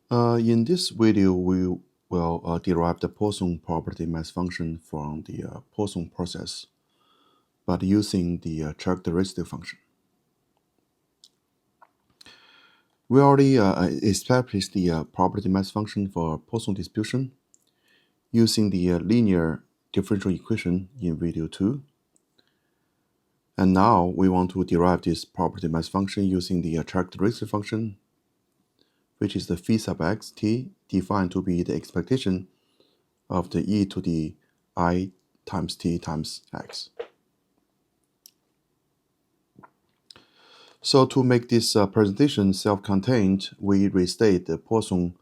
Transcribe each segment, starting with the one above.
In this video, we will derive the Poisson property mass function from the Poisson process, but using the characteristic function. We already established the property mass function for Poisson distribution using the linear differential equation in video 2. And now we want to derive this property mass function using the characteristic function, which is the phi sub x t defined to be the expectation of the e to the I times t times x. So to make this presentation self-contained, we restate the Poisson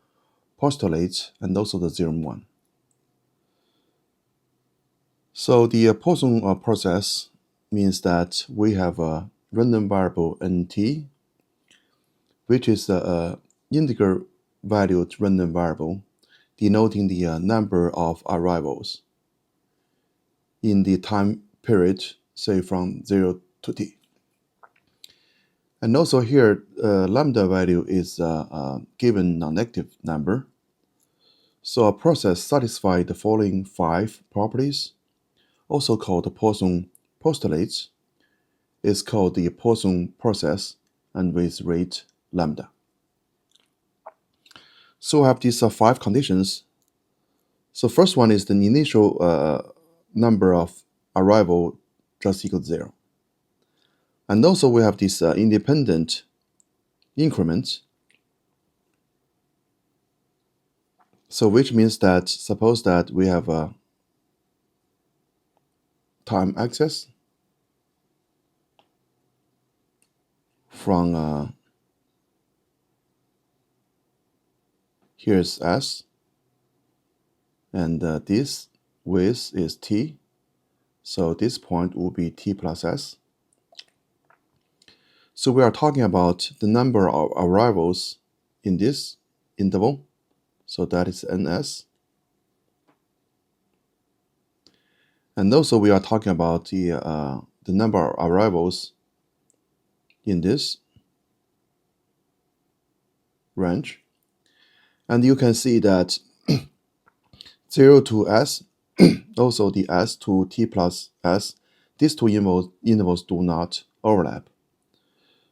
postulates and also the theorem 1. So the Poisson process means that we have a random variable nt, which is the integer valued random variable denoting the number of arrivals in the time period, say from 0 to t. And also here, lambda value is a given non-negative number. So a process satisfies the following 5 properties, also called Poisson postulates, is called the Poisson process and with rate lambda. So I have these 5 conditions. So first one is the initial number of arrival just equal to 0. And also we have this independent increment. So which means that suppose that we have a time axis from here's s, and this width is t, so this point will be t plus s. So we are talking about the number of arrivals in this interval, so that is ns. And also we are talking about the number of arrivals in this range. And you can see that 0 to s, also the s to t plus s, these two intervals do not overlap.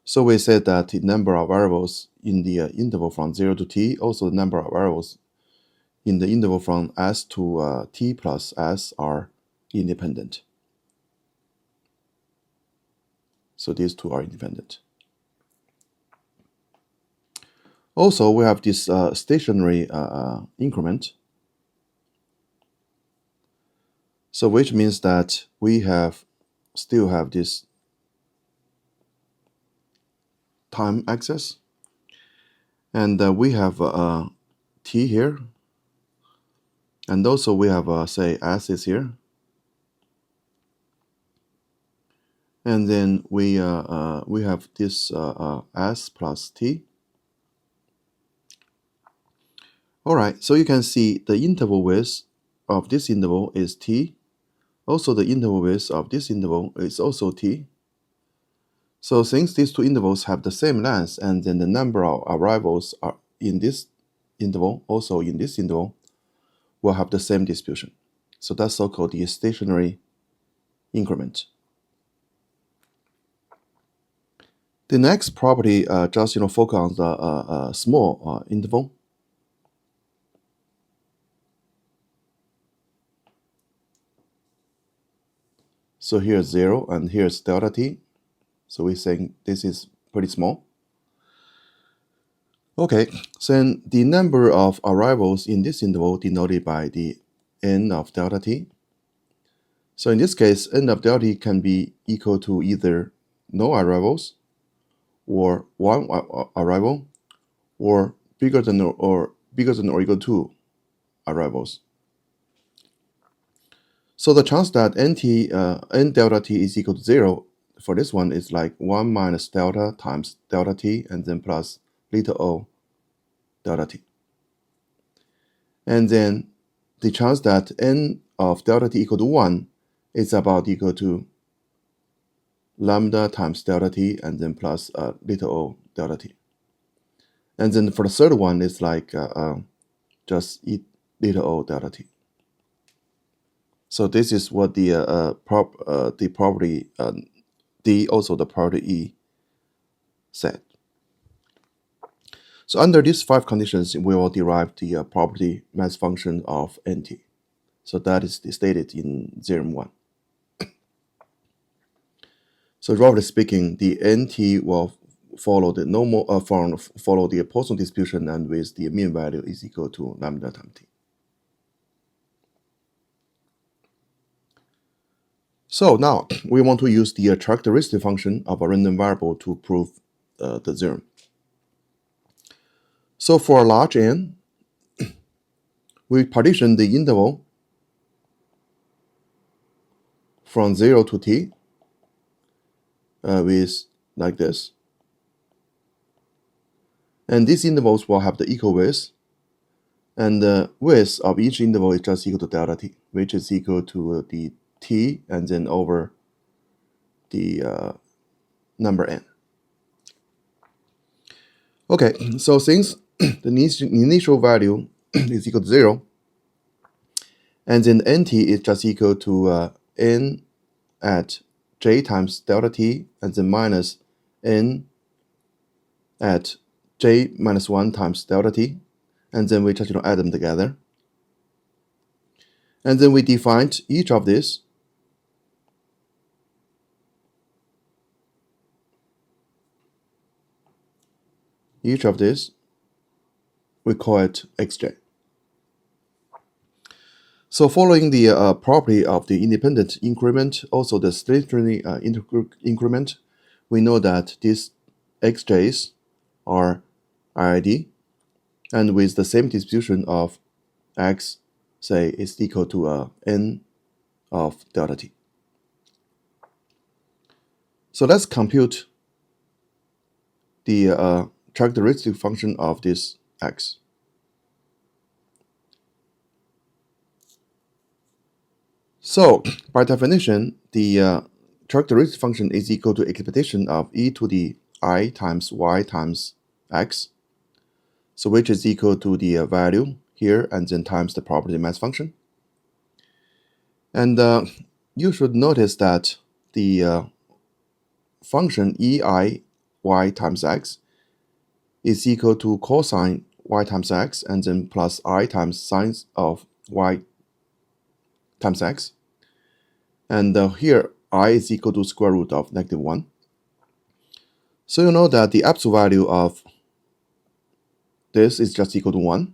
So we said that the number of variables in the interval from 0 to t, also the number of variables in the interval from s to t plus s are independent. So these two are independent. Also, we have this stationary increment. So which means that we still have this time axis, and we have t here, and also we have say s is here, and then we have this s plus t. All right, so you can see the interval width of this interval is t. Also, the interval width of this interval is also t. So since these two intervals have the same length, and then the number of arrivals are in this interval, also in this interval, will have the same distribution. So that's so-called the stationary increment. The next property just focus on the small interval. So here's 0 and here's delta t. So we're saying this is pretty small. Okay, so then the number of arrivals in this interval denoted by the n of delta t. So in this case, n of delta t can be equal to either no arrivals, or one arrival, or bigger than or equal to arrivals. So the chance that n delta t is equal to 0 for this one is like 1 minus delta times delta t and then plus little o delta t. And then the chance that n of delta t equal to 1 is about equal to lambda times delta t and then plus little o delta t. And then for the third one, it's like just e little o delta t. So this is what the property D, also the property E, said. So under these 5 conditions, we will derive the property mass function of NT. So that is stated in theorem 1. So roughly speaking, the NT will follow the normal follow the Poisson distribution, and with the mean value is equal to lambda times t. So now we want to use the characteristic function of a random variable to prove the theorem. So for a large n, we partition the interval from 0 to t with like this. And these intervals will have the equal width. And the width of each interval is just equal to delta t, which is equal to the t and then over the number n. Okay, so since the initial value is equal to 0, and then nt is just equal to n at j times delta t, and then minus n at j minus 1 times delta t, and then we just add them together. And then we defined each of these we call it xj. So following the property of the independent increment, also the stationary increment, we know that these xj's are RID, and with the same distribution of x, say, is equal to n of delta t. So let's compute the characteristic function of this x. So by definition, the characteristic function is equal to expectation of e to the I times y times x, so which is equal to the value here and then times the property mass function. And you should notice that the function ei y times x is equal to cosine y times x and then plus I times sine of y times x. And here I is equal to square root of -1. So you know that the absolute value of this is just equal to 1.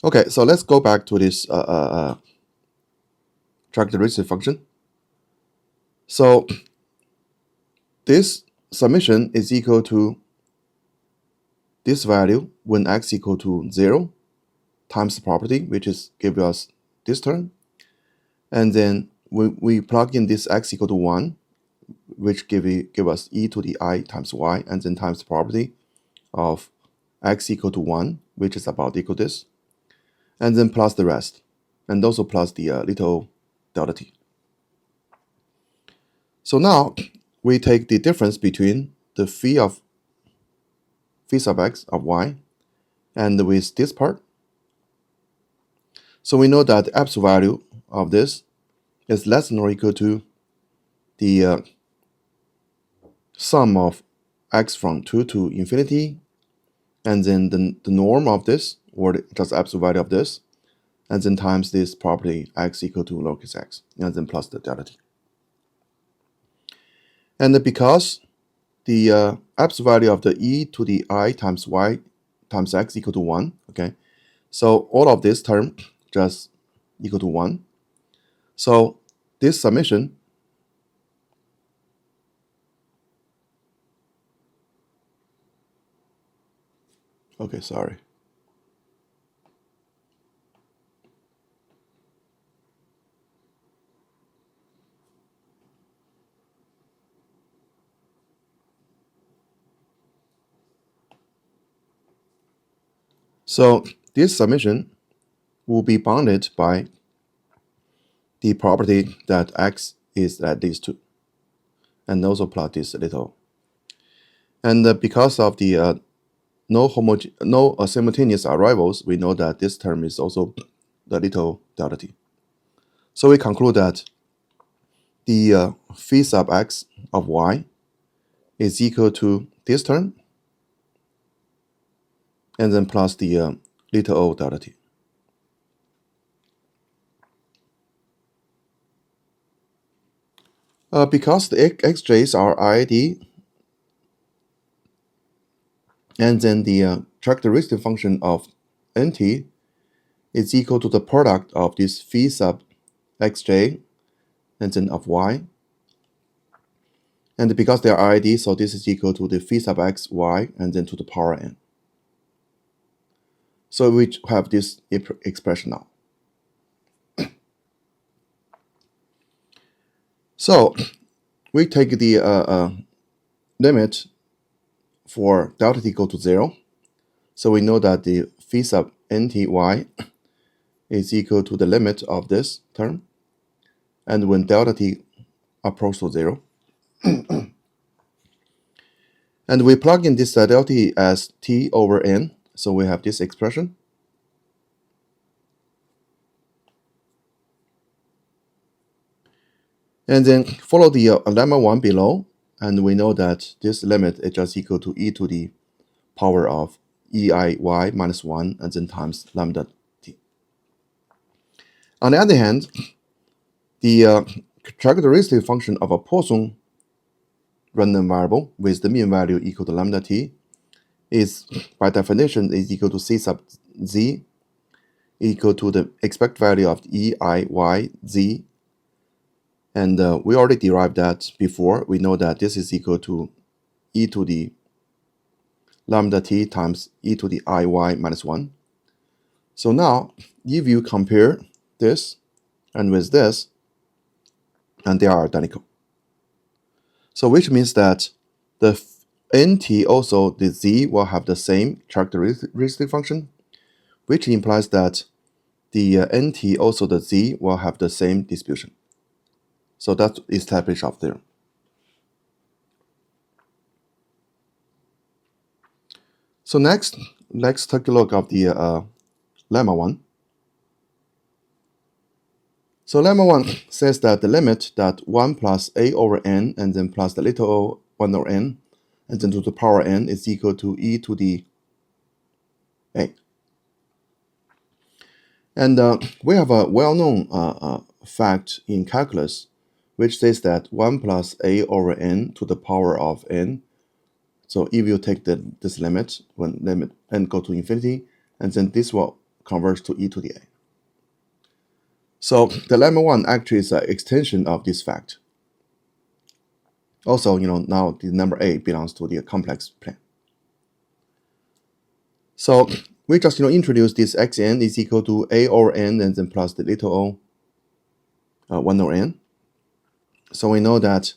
Okay, so let's go back to this characteristic function. So this summation is equal to this value when x equal to 0 times the property, which is give us this term. And then we plug in this x equal to 1, which give us e to the I times y, and then times the property of x equal to 1, which is about equal to this, and then plus the rest, and also plus the little delta t. So now we take the difference between the phi sub x of y and with this part. So we know that the absolute value of this is less than or equal to the sum of x from 2 to infinity, and then the norm of this, or just absolute value of this, and then times this property x equal to lowercase x, and then plus the delta t. And because the absolute value of the e to the I times y times x equal to 1, okay, so all of this term just equal to 1. So this summation okay, sorry. So this summation will be bounded by the property that x is at least 2, and also plot this little. And because of the no simultaneous arrivals, we know that this term is also the little delta t. So we conclude that the phi sub x of y is equal to this term, and then plus the little o delta t. Because the xj's are IID, and then the characteristic function of nt is equal to the product of this phi sub xj and then of y. And because they are IID, so this is equal to the phi sub x y and then to the power n. So we have this expression now. So we take the limit for delta t equal to 0. So we know that the phi sub nty is equal to the limit of this term. And when delta t approaches to 0, and we plug in this delta t as t over n, so we have this expression. And then follow the lemma 1 below, and we know that this limit is just equal to e to the power of eiy minus 1 and then times lambda t. On the other hand, the characteristic function of a Poisson random variable with the mean value equal to lambda t is, by definition, is equal to c sub z equal to the expected value of eiy and we already derived that before. We know that this is equal to e to the lambda t times e to the iy minus 1. So now, if you compare this and with this, and they are identical. So which means that the nt also, the z, will have the same characteristic function, which implies that the nt also the z will have the same distribution. So that's established our theorem. So next, let's take a look at the lemma 1. So lemma 1 says that the limit that 1 plus a over n and then plus the little o 1 over n and then to the power n is equal to e to the a. And we have a well-known fact in calculus which says that 1 plus a over n to the power of n. So if you take this limit, when limit n go to infinity, and then this will convert to e to the a. So the lemma 1 actually is an extension of this fact. Also, now the number a belongs to the complex plane. So we just introduce this xn is equal to a over n and then plus the little o 1 over n. So we know that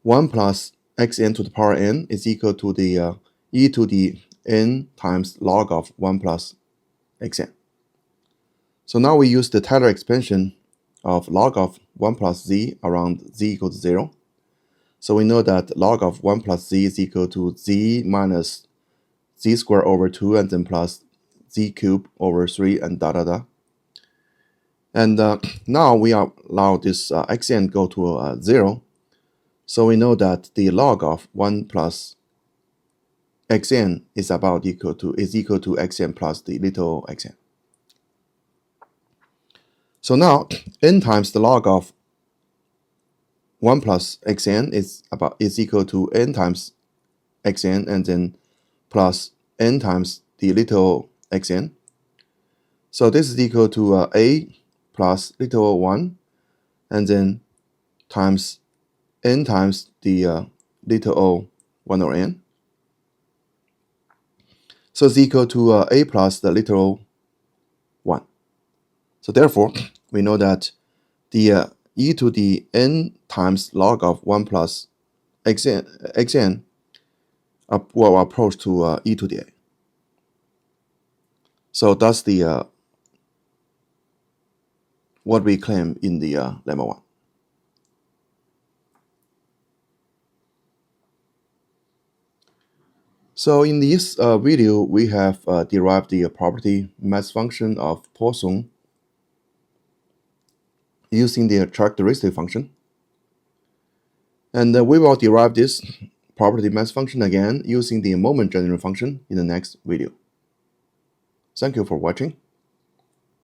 1 plus xn to the power n is equal to the e to the n times log of 1 plus xn. So now we use the Taylor expansion of log of 1 plus z around z equals 0. So we know that log of 1 plus z is equal to z minus z squared over 2 and then plus z cubed over 3 and da da da. And now we allow this xn go to 0. So we know that the log of 1 plus xn is equal to xn plus the little xn. So now n times the log of 1 plus xn is equal to n times xn and then plus n times the little xn. So this is equal to a plus little 1 and then times n times the little o 1 over n. So it's equal to a plus the little 1. So therefore, we know that the e to the n times log of 1 plus xn will approach to e to the a. So that's the what we claim in the lemma 1. So in this video, we have derived the property mass function of Poisson using the characteristic function. And we will derive this property mass function again using the moment general function in the next video. Thank you for watching.